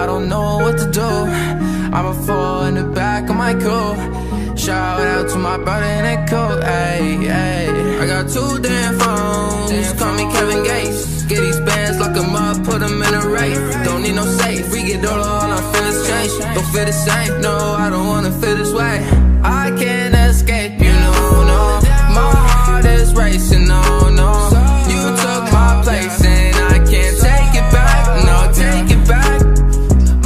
I don't know what to do. I'ma fall in the back of my coupe. Shout out to my brother in that coat, ayy, ayy. I got 2 damn phones, call me Kevin Gates. Get these bands, lock 'em up, put 'em in a race. Don't need no safe, we get all our feelings change. Don't feel the same, no, I don't wanna feel this way. I can't escape, you know, no. My heart is racing, no, no. You took my place and I can't take it back, no, take it back.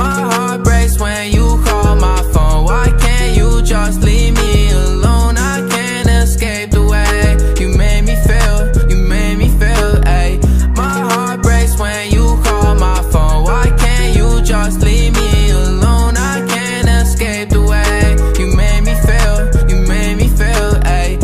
My heart breaks when you call my phone. Why can't you just leave me alone? I can't escape the way you made me feel, you made me feel, ayy. My heart breaks when you call my phone. Why can't you just leave me alone? I can't escape the way you made me feel, you made me feel, ayy.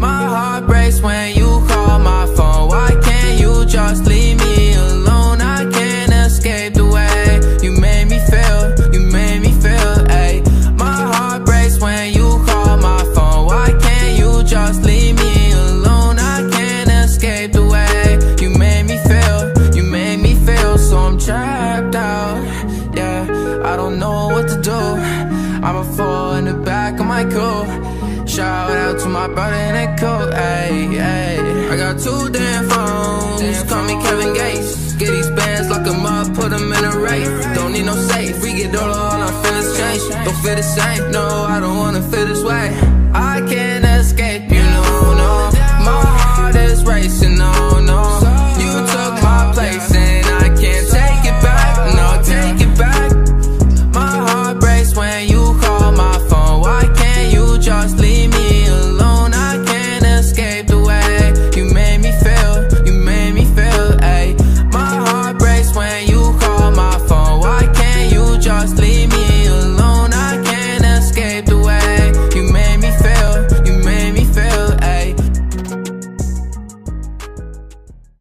My heart breaks when you call my phone. Why can't you just leave me alone? I can't escape the way you made me feel, you made me feel, ayy. My heart breaks when you call my phone. Why can't you just leave me alone? I can't escape the way you made me feel, you made me feel. So I'm trapped out, yeah, I don't know what to do. I'ma fall in the back of my coupe. Shout out to my brother in that coat, ayy, ayy. I got 2 damn phones, call me Kevin Gates. Get these bands, lock 'em up, put 'em in a race. Don't need no safe, we get all our feelings change. Don't feel the same, no, I don't wanna feel this way.